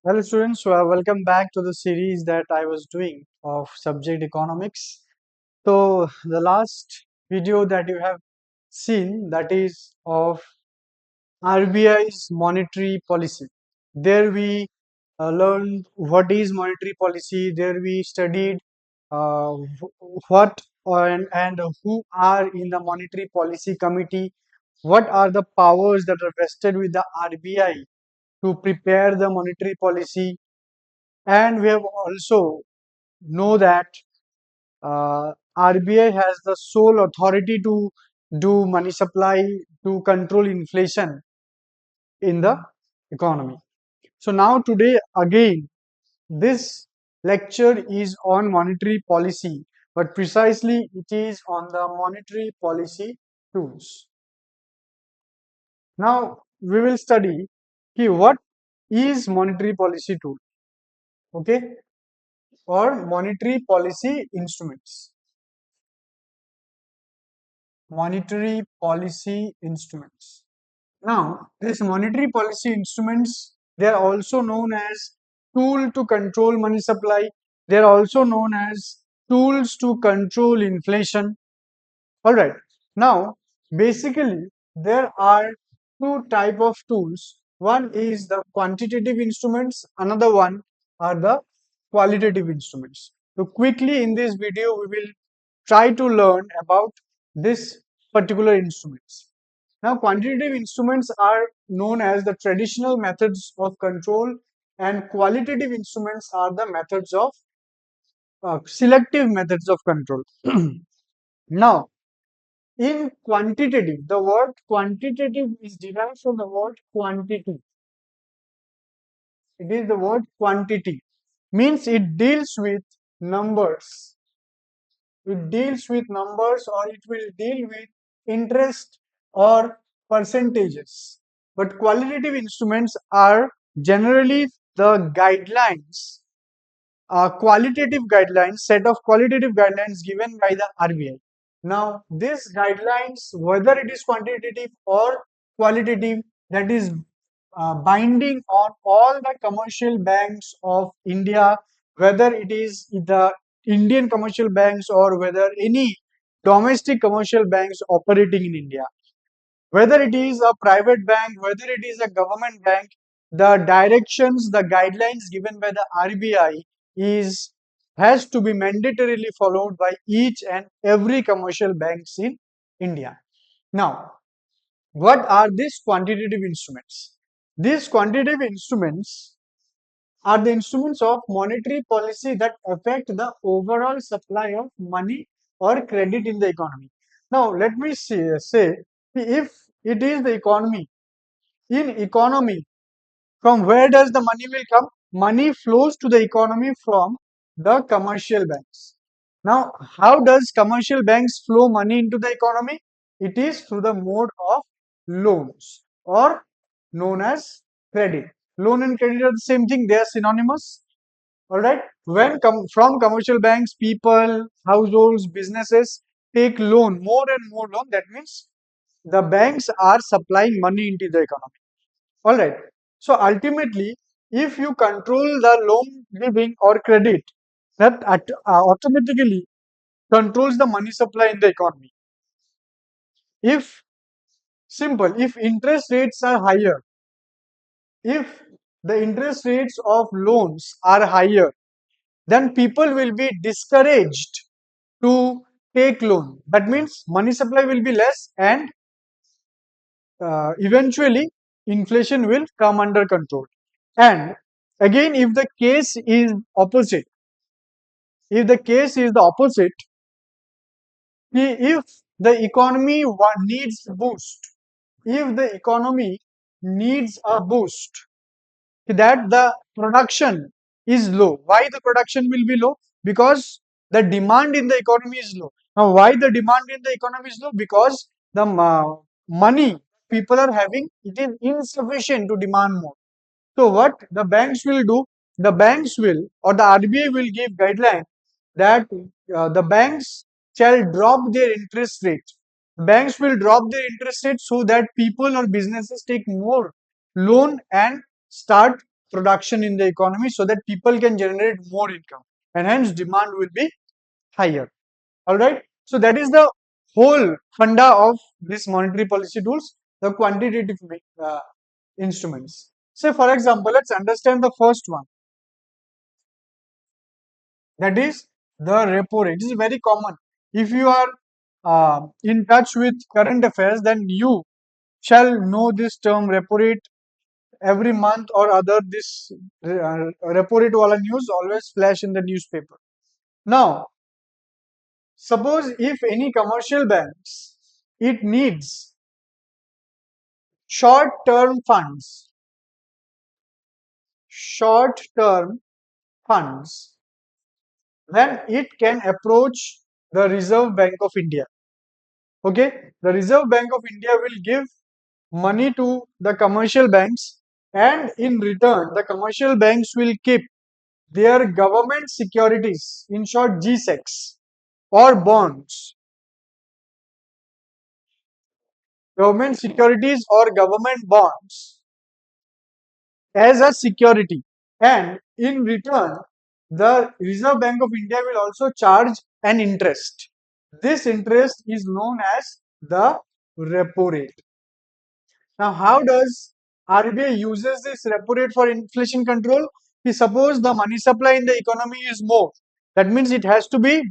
Hello students, welcome back to the series that I was doing of subject economics. So the last video that you have seen, that is of RBI's monetary policy. There we learned what is monetary policy. There we studied what and who are in the monetary policy committee. What are the powers that are vested with the RBI to prepare the monetary policy, and we have also know that RBI has the sole authority to do money supply, to control inflation in the economy. So now today again this lecture is on monetary policy, but precisely it is on the monetary policy tools. Now we will study what is monetary policy tool, okay, or monetary policy instruments. Monetary policy instruments. Now, these monetary policy instruments, they are also known as tool to control money supply. They are also known as tools to control inflation. All right. Now, basically, there are two type of tools. One is the quantitative instruments. Another one are the qualitative instruments. So quickly in this video, we will try to learn about this particular instruments. Now, quantitative instruments are known as the traditional methods of control, and qualitative instruments are the methods of selective methods of control. Now, in quantitative, the word quantitative is derived from the word quantity. It is the word quantity. Means it deals with numbers. It deals with numbers, or it will deal with interest or percentages. But qualitative instruments are generally the guidelines, qualitative guidelines, set of qualitative guidelines given by the RBI. Now, these guidelines, whether it is quantitative or qualitative, that is binding on all the commercial banks of India, whether it is the Indian commercial banks or whether any domestic commercial banks operating in India. Whether it is a private bank, whether it is a government bank, the directions, the guidelines given by the RBI is has to be mandatorily followed by each and every commercial banks in India. Now, what are these quantitative instruments? These quantitative instruments are the instruments of monetary policy that affect the overall supply of money or credit in the economy. Now, let me say if it is the economy, in economy, from where does the money will come? Money flows to the economy from the commercial banks. Now, how does commercial banks flow money into the economy? It is through the mode of loans, or known as credit. Loan and credit are the same thing, they are synonymous. All right. When from commercial banks, people, households, businesses take loan, more and more loan. That means the banks are supplying money into the economy. All right. So ultimately, if you control the loan giving or credit, that automatically controls the money supply in the economy. If simple, if interest rates are higher, if the interest rates of loans are higher, then people will be discouraged to take loan. That means money supply will be less, and eventually inflation will come under control. And again, if the case is opposite, if the case is the opposite, if the economy needs boost, if the economy needs a boost, that the production is low. Why the production will be low? Because the demand in the economy is low. Now, why the demand in the economy is low? Because the money people are having, it is insufficient to demand more. So what the banks will do? The banks will, or the RBI will give guideline that the banks shall drop their interest rate. Banks will drop their interest rate so that people or businesses take more loan and start production in the economy so that people can generate more income, and hence demand will be higher. All right. So that is the whole funda of this monetary policy tools, the quantitative instruments. So, for example, let's understand the first one. That is the repo rate. It is very common. If you are in touch with current affairs, then you shall know this term repo rate. Every month or other, this repo rate wala news always flash in the newspaper. Now, suppose if any commercial banks, it needs short term funds, short term funds, then it can approach the Reserve Bank of India. Okay, the Reserve Bank of India will give money to the commercial banks, and in return, the commercial banks will keep their government securities, in short, GSECs or bonds, government securities or government bonds as a security, and in return, the Reserve Bank of India will also charge an interest. This interest is known as the repo rate. Now, how does RBI uses this repo rate for inflation control? Suppose the money supply in the economy is more, that means it has to be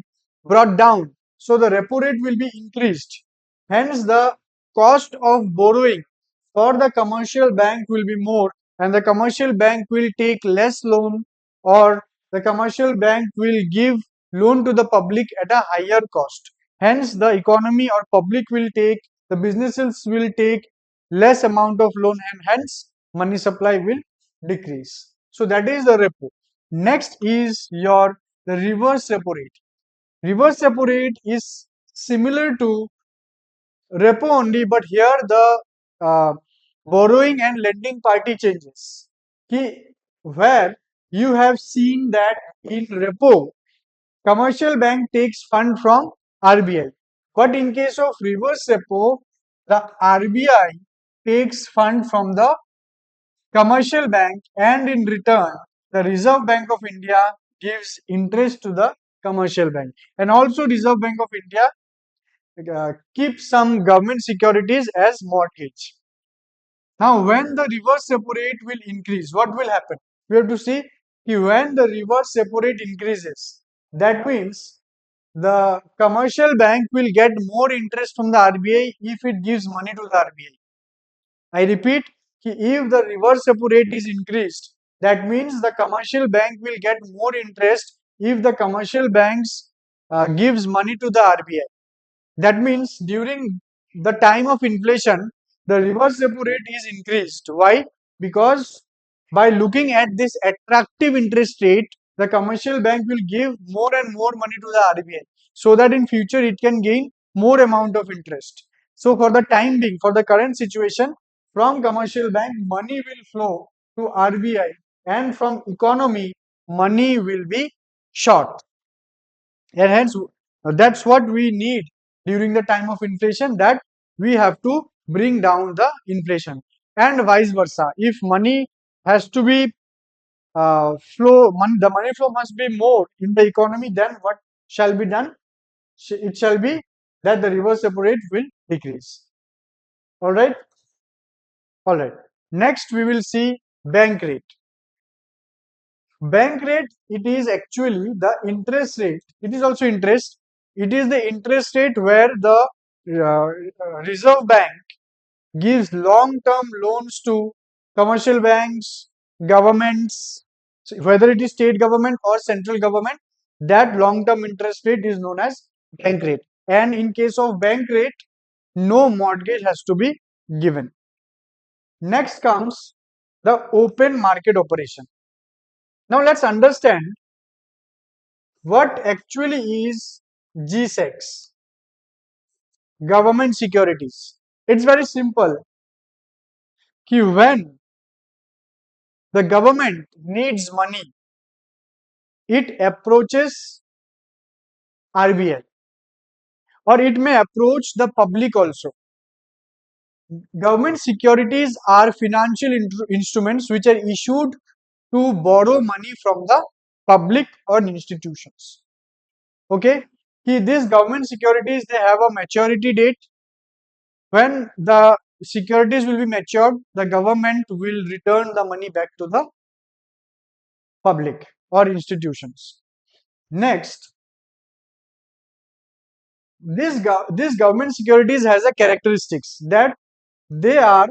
brought down. So the repo rate will be increased. Hence, the cost of borrowing for the commercial bank will be more, and the commercial bank will take less loan, or the commercial bank will give loan to the public at a higher cost. Hence, the economy or public will take, the businesses will take less amount of loan, and hence money supply will decrease. So that is the repo. Next is your the reverse repo rate. Reverse repo rate is similar to repo only, but here the borrowing and lending party changes. Where you have seen that in repo, commercial bank takes fund from RBI, but in case of reverse repo, the RBI takes fund from the commercial bank, and in return, the Reserve Bank of India gives interest to the commercial bank, and also Reserve Bank of India keep some government securities as mortgage. Now, when the reverse repo rate will increase, what will happen? We have to see when the reverse repo rate increases, that means the commercial bank will get more interest from the RBI if it gives money to the RBI. I repeat, if the reverse repo rate is increased, that means the commercial bank will get more interest if the commercial banks gives money to the RBI. That means during the time of inflation, the reverse repo rate is increased. Why? Because by looking at this attractive interest rate, the commercial bank will give more and more money to the RBI so that in future it can gain more amount of interest. So for the time being, for the current situation, from commercial bank, money will flow to RBI, and from economy, money will be short. And hence, that's what we need during the time of inflation, that we have to bring down the inflation, and vice versa. If money has to be the money flow must be more in the economy, then what shall be done? It shall be that the reverse repo rate will decrease. All right. All right. Next, we will see bank rate. Bank rate, it is actually the interest rate. It is also interest. It is the interest rate where the Reserve Bank gives long-term loans to commercial banks, governments, so whether it is state government or central government. That long-term interest rate is known as bank rate. And in case of bank rate, no mortgage has to be given. Next comes the open market operation. Now let's understand what actually is GSECs, government securities. It's very simple. When the government needs money, it approaches RBI, or it may approach the public also. Government securities are financial instruments which are issued to borrow money from the public or institutions. Okay, these government securities, they have a maturity date. When the securities will be matured, the government will return the money back to the public or institutions. Next, this government securities has a characteristics that they are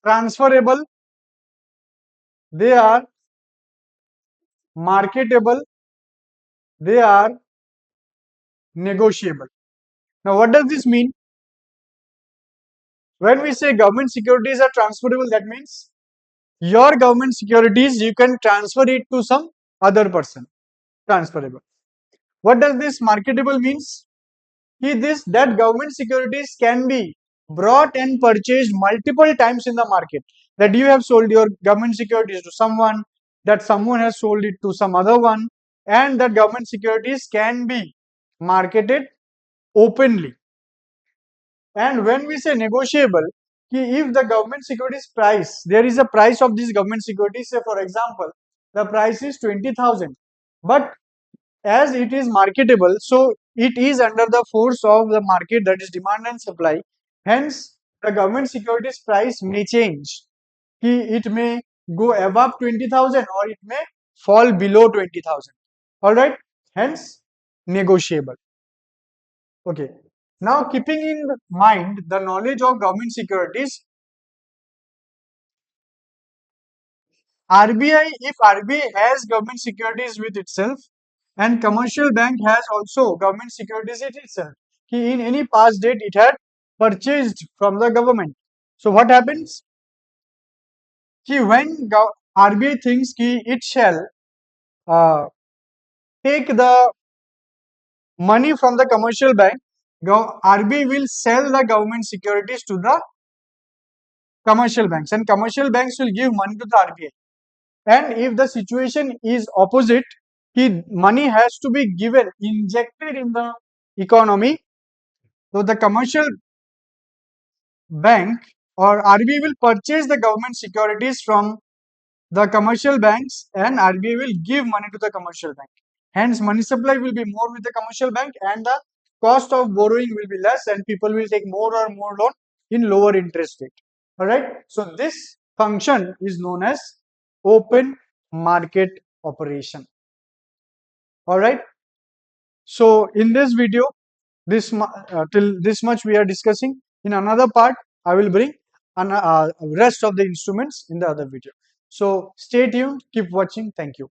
transferable, they are marketable, they are negotiable. Now, what does this mean? When we say government securities are transferable, that means your government securities, you can transfer it to some other person. Transferable. What does this marketable means? This that government securities can be brought and purchased multiple times in the market. That you have sold your government securities to someone, that someone has sold it to some other one, and that government securities can be marketed openly. And when we say negotiable, if the government securities price, there is a price of these government securities, say for example, the price is 20,000, but as it is marketable, so it is under the force of the market, that is demand and supply. Hence, the government securities price may change. It may go above 20,000 or it may fall below 20,000. All right. Hence, negotiable. Okay. Now, keeping in mind the knowledge of government securities, RBI, if RBI has government securities with itself, and commercial bank has also government securities with itself, in any past date it had purchased from the government. So what happens? When RBI thinks it shall uh, take the money from the commercial bank, RBI will sell the government securities to the commercial banks, and commercial banks will give money to the RBI. And if the situation is opposite, money has to be given, injected in the economy. So the commercial bank or RBI will purchase the government securities from the commercial banks, and RBI will give money to the commercial bank. Hence, money supply will be more with the commercial bank, and the cost of borrowing will be less, and people will take more or more loan in lower interest rate. All right. So this function is known as open market operation. All right. So in this video, till this much we are discussing. In another part, I will bring rest of the instruments in the other video. So stay tuned, keep watching. Thank you.